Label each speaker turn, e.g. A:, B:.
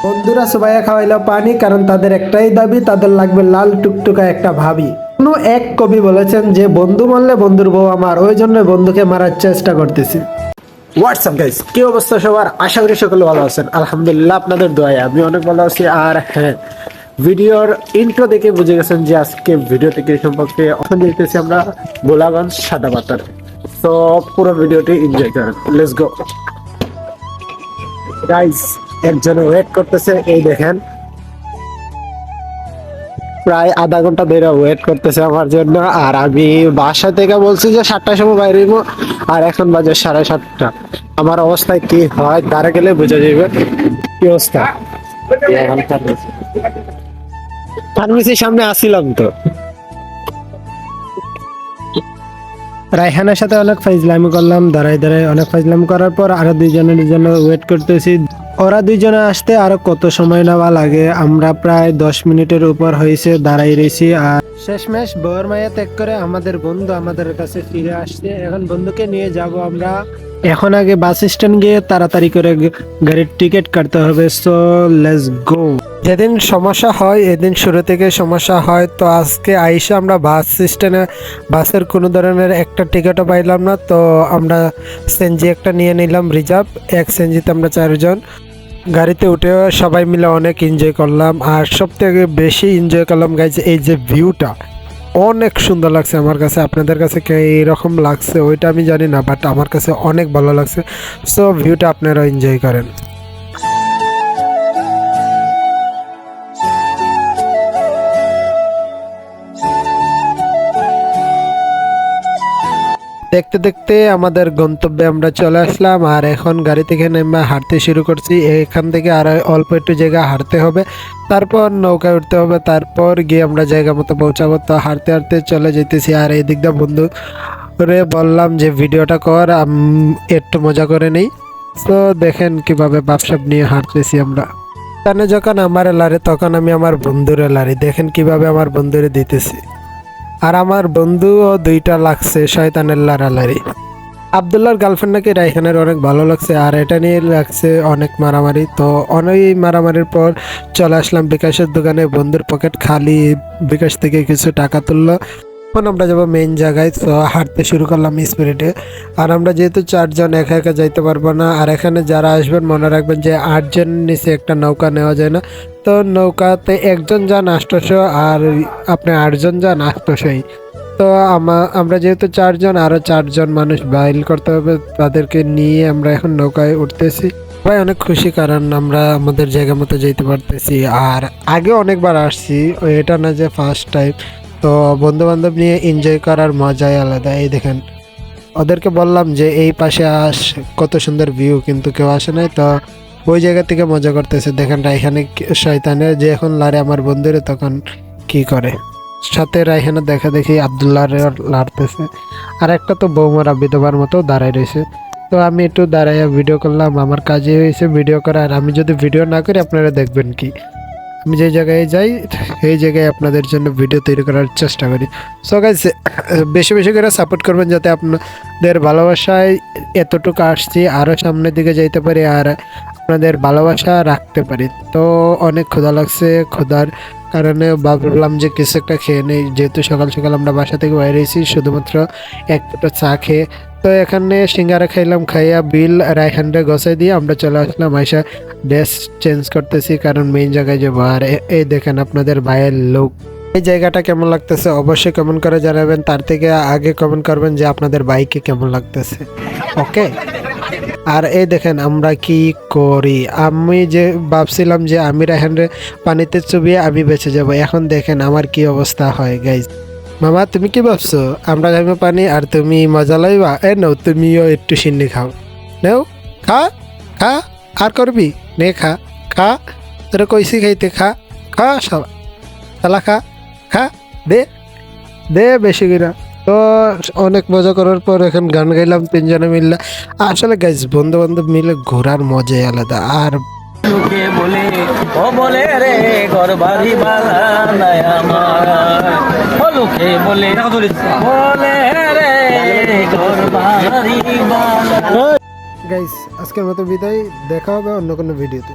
A: বন্ধুরা সবাই খাওয়াইলো পানি, কারণ তাদের একটাই দাবি, তাদের লাগবে লাল টুকটুকা একটা ভাবি। কোনো এক কবি বলেছেন যে বন্ধু মারলে বন্ধুর বউ আমার, ওই জন্য বন্ধুকে মারার চেষ্টা করতেছি। হোয়াটসঅ্যাপ গাইস, কি অবস্থা সবার? আশা করি সকলে ভালো আছেন। আলহামদুলিল্লাহ, আপনাদের দোয়ায় আমি অনেক ভালো আছি। আর হ্যাঁ, ভিডিওর ইন্ট্রো দেখে বুঝে গেছেন যে আজকে ভিডিও থেকে সম্পর্কে অখন দেখতেছি আমরা গোলাগঞ্জ সাদা পাতার। তো পুরো ভিডিওটি এনজয় করেন, লেটস গো গাইস। একজন ওয়েট করতেছে, এই দেখেন প্রায় আধা ঘন্টা ধরে ওয়েট করতেছে আমার জন্য। আর আমি বাসা থেকে বলছি যে 7টার সময় বাইরে হইবো, আর এখন বাজে 7:30। আমার অবস্থায় কি হয় দাঁড়া গেলে বুঝে যাবে কি অবস্থা। ফার্মেসির সামনে আসিলাম তো, রায়হানের সাথে অনেক ফাইজলামি করলাম, দাঁড়াই দাঁড়াই অনেক ফাইজলামি করার পর আরো দুইজনের জন্য ওয়েট করতেছি। ওরা দুইজনে আসতে আরো কত সময় নেওয়া লাগে। আমরা প্রায় 10 মিনিটের উপর হয়েছে দাঁড়াই রয়েছি। আর শেষমেশ বউয়ের মায়া ত্যাগ করে আমাদের বন্ধু আমাদের কাছে ফিরে আসছে। এখন বন্ধুকে নিয়ে যাব আমরা। এখন আগে বাস স্ট্যান্ড গিয়ে তাড়াতাড়ি করে গাড়ির টিকিট কাটতে হবে। So let's go. যেদিন সমস্যা হয় এদিন শুরু থেকে সমস্যা হয়। তো আজকে আইসা আমরা বাস স্ট্যান্ডে বাসের কোনো ধরনের একটা টিকিটও পাইলাম না। তো আমরা সিএনজি একটা নিয়ে নিলাম রিজার্ভ। এক সিএনজিতে আমরা 4 জন। গাড়িতে উঠে সবাই মিলে অনেক এনজয় করলাম। আর সব থেকে বেশি এনজয় করলাম গাইজ এই যে ভিউটা, অনেক সুন্দর লাগছে আমার কাছে। আপনাদের কাছে এইরকম লাগছে ওইটা আমি জানি না, বাট আমার কাছে অনেক ভালো লাগছে। সো ভিউটা আপনারা এনজয় করেন। দেখতে দেখতে আমাদের গন্তব্যে আমরা চলে আসলাম। আর এখন গাড়ি থেকে নেমে হাঁটতে শুরু করছি। এখান থেকে আর অল্প একটু জায়গা হাঁটতে হবে, তারপর নৌকায় উঠতে হবে, তারপর গিয়ে আমরা জায়গা মতো পৌঁছাবো। তো হাঁটতে হাঁটতে চলে যেতেছি। আর এই দিকটা বন্ধু রে বললাম যে ভিডিওটা কর, একটু মজা করে নেই। তো দেখেন কিভাবে বাপসাপ নিয়ে হাঁটতেছি আমরা। এখানে যখন আমার লারে তখন আমি আমার বন্ধুরে লারি, দেখেন কিভাবে আমার বন্ধুরে দিতেছি। আর আমার বন্ধুও 2টা লাগছে শয়তানের লারালারি। আবদুল্লাহর গার্লফ্রেন্ড নাকি রাইহানের অনেক ভালো লাগছে, আর এটা নিয়ে লাগছে অনেক মারামারি। তো অনেক মারামারির পর চলে আসলাম বিকাশের দোকানে। বন্ধুর পকেট খালি, বিকাশ থেকে কিছু টাকা তুললো। এখন আমরা যাবো মেইন জায়গায়। তো হাঁটতে শুরু করলাম স্পিরিটে। আর আমরা যেহেতু 4 জন একা একা যাইতে পারবো না। আর এখানে যারা আসবেন মনে রাখবেন যে 8 জন নিচে একটা নৌকা নেওয়া যায় না। তো নৌকাতে একজন যান 800, আর আপনি 8 জন যান 800। তো আমরা যেহেতু 4 জন, আরো 4 জন মানুষ বাইল করতে হবে, তাদেরকে নিয়ে আমরা এখন নৌকায় উঠতেছি। ভাই অনেক খুশি, কারণ আমরা আমাদের জায়গা মতো যেতে পারতেছি। আর আগে অনেকবার আসছি, এটা না যে ফার্স্ট টাইম। তো বন্ধু বান্ধব নিয়ে এনজয় করার মজাই আলাদা। এই দেখেন ওদেরকে বললাম যে এই পাশে কত সুন্দর ভিউ, কিন্তু কেউ আসে নাই। তো ওই জায়গা থেকে মজা করতেছে। দেখেন রাইহানে শয়তানের যে এখন লারে আমার বন্ধুরে তখন কি করে, সাথে রাইহানে দেখা দেখি আবদুল্লাহ লাড়তেছে। আর একটা তো বৌমারা বিধবার মতো দাঁড়াই রয়েছে। তো আমি একটু দাঁড়াইয়া ভিডিও করলাম, আমার কাজে হয়েছে ভিডিও করা। আর আমি যদি ভিডিও না করি আপনারা দেখবেন কি? আমি যে জায়গায় যাই এই জায়গায় আপনাদের জন্য ভিডিও তৈরি করার চেষ্টা করি। সো গাইস, বেশি বেশি করে সাপোর্ট করবেন যাতে আপনাদের ভালোবাসায় এতটুকু আসছি আরও সামনের দিকে যাইতে পারি, আর আপনাদের ভালোবাসা রাখতে পারি। তো অনেক ক্ষুধা লাগছে, ক্ষুধার কারণে ভাবলাম যে কিছু একটা খেয়ে নেই। যেহেতু সকাল সকাল আমরা বাসা থেকে বাইরে এসেছি শুধুমাত্র এক দুটো চা খেয়ে। তো এখানে সিঙ্গারা খাইলাম, খাইয়া বিল রাইহান্ডে গসাই দিয়ে আমরা চলে আসলাম। আইসা ড্রেস চেঞ্জ করতেছি, কারণ মেইন জায়গায় যাবো। আর এই দেখেন আপনাদের ভাইয়ের লোক। এই জায়গাটা কেমন লাগতেছে অবশ্যই কমেন্ট করে জানাবেন। তার থেকে আগে কমেন্ট করবেন যে আপনাদের বাইকে কেমন লাগতেছে, ওকে? আর এই দেখেন আমরা কি করি। আমি যে ভাবছিলাম যে আমি রাইহানরে পানিতে চুবিয়ে আমি বেঁচে যাব, এখন দেখেন আমার কি অবস্থা হয় গাইজ। মামা তুমি কি ভাবছো আমরা খাইবো পানি আর তুমি মজা লাইবা? নাও তুমিও একটু সিন্নি খাও, নেও খা খা। আর করবি নে, খা খা, তোরা কইসি খাইতে, খা খা সব তালা খা খা, দে দে বেশি কিনা। তো অনেক মজা করার পর এখন গান গাইলাম 3 জনে মিললে। আসলে গাইজ বন্ধু বান্ধব মিলে ঘোরার মজাই আলাদা। আর
B: লোকে বলে ও বলে রে ঘর বাড়ি বানায় আমার, ও লোকে বলে বলে রে ঘর বাড়ি বানায়।
A: গাইজ আজকের মতো বিদায়, দেখা হবে অন্য কোনো ভিডিওতে।